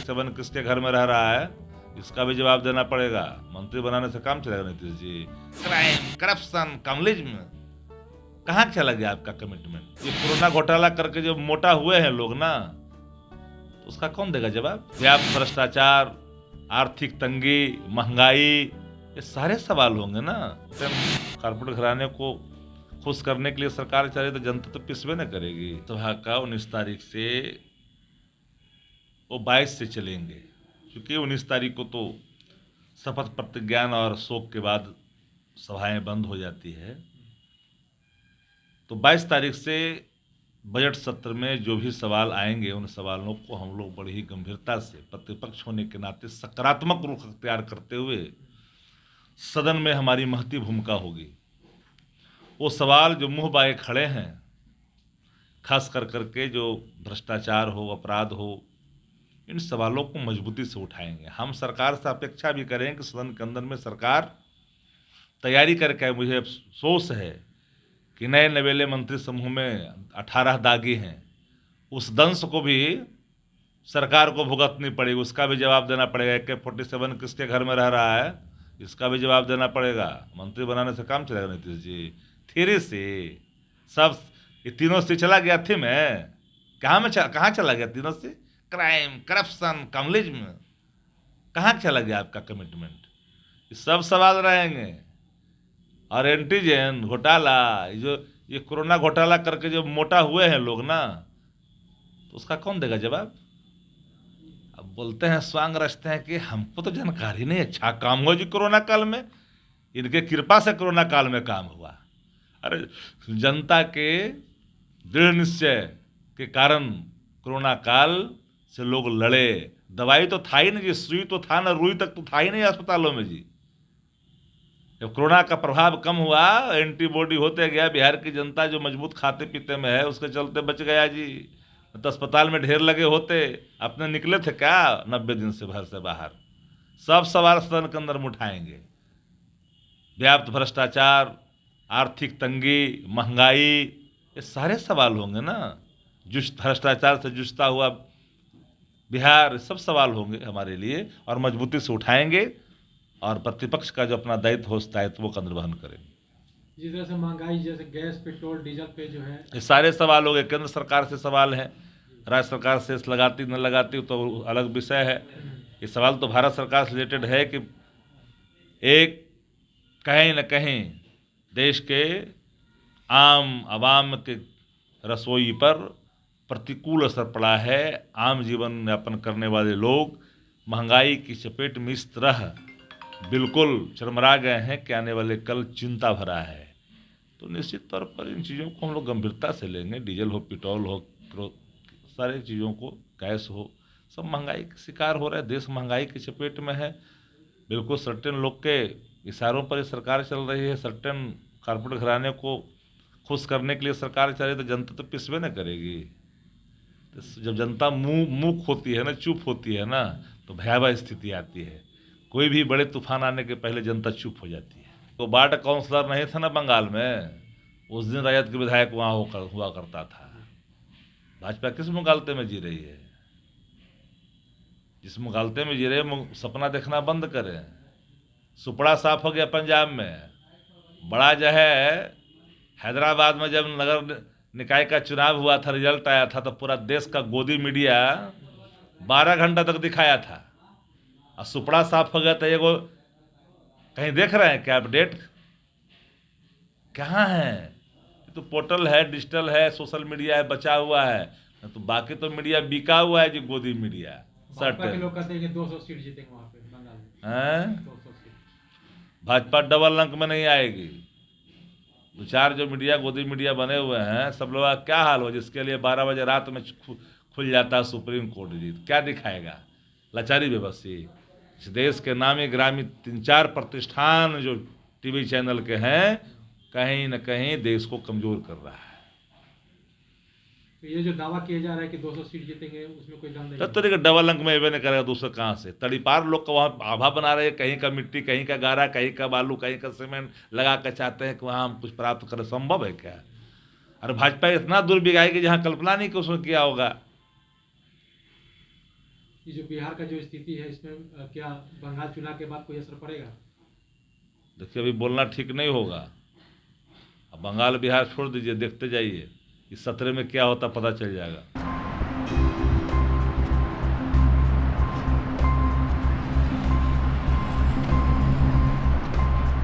47 किसके घर में रह रहा है, इसका भी जवाब देना पड़ेगा। मंत्री बनाने से काम चलेगा Nitish ji? Crime, corruption, communism, कहाँ चला गया आपका कमिटमेंट? ये कोरोना घोटाला करके जो मोटा हुए हैं लोग ना, तो उसका कौन देगा जवाब? व्यापक भ्रष्टाचार, आर्थिक तंगी, महंगाई, ये सारे सवाल होंगे ना। कारपोरेट घराने को खुश करने के लिए सरकार चले तो जनता तो पिसवे न करेगी। सभा का 19 तारीख से वो 22 से चलेंगे, क्योंकि 19 तारीख को तो शपथ प्रतिज्ञान और शोक के बाद सभाएं बंद हो जाती है। तो 22 तारीख से बजट सत्र में जो भी सवाल आएंगे उन सवालों को हम लोग बड़ी ही गंभीरता से प्रतिपक्ष होने के नाते सकारात्मक रुख अख्तियार करते हुए सदन में हमारी महती भूमिका होगी। वो सवाल जो मुंह बाए खड़े हैं, खास कर करके जो भ्रष्टाचार हो, अपराध हो, इन सवालों को मजबूती से उठाएंगे। हम सरकार से अपेक्षा भी करें कि सदन के अंदर में सरकार तैयारी करके, मुझे अफसोस है कि नए नवेले मंत्री समूह में 18 दागी हैं, उस दंश को भी सरकार को भुगतनी पड़ेगी, उसका भी जवाब देना पड़ेगा। AK-47 किसके घर में रह रहा है, इसका भी जवाब देना पड़ेगा। मंत्री बनाने से काम चलेगा नीतीश जी? थ्री से सब ये तीनों से चला गया थी मैं, कहाँ चला गया तीनों से? क्राइम, करप्शन, कम्युनिज्म, कहाँ चला गया आपका कमिटमेंट? ये सब सवाल रहेंगे। और एंटीजन घोटाला, ये कोरोना घोटाला करके जो मोटा हुए हैं लोग ना, तो उसका कौन देगा जवाब? अब बोलते हैं, स्वांग रचते हैं कि हमको तो जानकारी नहीं, अच्छा काम हुआ जी कोरोना काल में, इनके कृपा से कोरोना काल में काम हुआ। अरे जनता के दृढ़ निश्चय के कारण कोरोना काल से लोग लड़े। दवाई तो था ही नहीं जी, सुई तो था ना, रुई तक तो था ही नहीं अस्पतालों में जी। जब कोरोना का प्रभाव कम हुआ, एंटीबॉडी होते गया, बिहार की जनता जो मजबूत खाते पीते में है उसके चलते बच गया जी। तो अस्पताल में ढेर लगे होते, अपने निकले थे क्या 90 दिन से घर से बाहर? सब सवाल सदन के अंदर में उठाएंगे। व्याप्त भ्रष्टाचार, आर्थिक तंगी, महंगाई, ये सारे सवाल होंगे ना। भ्रष्टाचार से जूझता हुआ बिहार, सब सवाल होंगे हमारे लिए और मजबूती से उठाएंगे और प्रतिपक्ष का जो अपना दायित्व हो उस दायित्व का निर्वहन करेंगे। जिस तरह से महंगाई, जैसे गैस, पेट्रोल, डीजल पे जो है, ये सारे सवाल हो गए। केंद्र सरकार से सवाल है, राज्य सरकार सेस लगाती न लगाती तो अलग विषय है। ये सवाल तो भारत सरकार से रिलेटेड है कि एक कहीं न कहीं देश के आम आवाम के रसोई पर प्रतिकूल असर पड़ा है। आम जीवन यापन करने वाले लोग महंगाई की चपेट में इस तरह बिल्कुल चरमरा गए हैं कि आने वाले कल चिंता भरा है। तो निश्चित तौर पर इन चीज़ों को हम लोग गंभीरता से लेंगे। डीजल हो, पेट्रोल हो, सारे चीज़ों को, गैस हो, सब महंगाई के शिकार हो रहे हैं। देश महंगाई की चपेट में है। बिल्कुल सर्टेन लोग के इशारों पर ये सरकार चल रही है। सर्टेन कारपोरेट घराने को खुश करने के लिए सरकार चले तो जनता तो पिसवे न करेगी। तो जब जनता मूक होती है ना, चुप होती है ना, तो भयावह स्थिति आती है। कोई भी बड़े तूफान आने के पहले जनता चुप हो जाती है। तो वार्ड काउंसलर नहीं था ना बंगाल में, उस दिन राजद के विधायक वहाँ हुआ करता था। भाजपा किस मुगालते में जी रही है? जिस मुगालते में जी रहे, सपना देखना बंद करें। सुपड़ा साफ हो गया पंजाब में। बड़ा जो है हैदराबाद में जब नगर निकाय का चुनाव हुआ था, रिजल्ट आया था, तो पूरा देश का गोदी मीडिया 12 घंटा तक दिखाया था। और सुपड़ा साफ हो गया तो एगो कहीं देख रहे हैं क्या अपडेट? कहाँ है? तो पोर्टल है, डिजिटल है, सोशल मीडिया है, बचा हुआ है। तो बाकी तो मीडिया बिका हुआ है जी, गोदी मीडिया। भाजपा के लोग कहते हैं कि 200 सीट जीतेंगे वहाँ पे बंगाल में। हैं? 200 सीट भाजपा डबल अंक में नहीं आएगी। दो चार जो मीडिया गोदी मीडिया बने हुए हैं, सब लोग का क्या हाल हो जिसके लिए 12 बजे रात में खुल जाता है सुप्रीम कोर्ट जीत? क्या दिखाएगा? लाचारी व्यवस्थी। इस देश के नामी ग्रामी 3-4 प्रतिष्ठान जो टीवी चैनल के हैं, कहीं न कहीं देश को कमजोर कर रहा है। तो ये जो दावा किया जा रहा है कि 200 सीट जीतेंगे, उसमें कोई दम नहीं तब तरीके डबल अंक में एवे नहीं करेगा, दूसरा कहाँ से? तड़ीपार लोग का वहाँ आभा बना रहे हैं, कहीं का मिट्टी, कहीं का गारा, कहीं का बालू, कहीं का सीमेंट लगा कर चाहते हैं कि वहाँ हम कुछ प्राप्त करें। संभव है क्या? अरे भाजपा इतना दूर बिगाएगी जहाँ कल्पना नहीं कि उसने किया होगा। ये जो बिहार का जो स्थिति है इसमें क्या बंगाल चुनाव के बाद कोई असर पड़ेगा? देखिए, अभी बोलना ठीक नहीं होगा। अब बंगाल बिहार छोड़ दीजिए, देखते जाइए इस 17 में क्या होता पता चल जाएगा।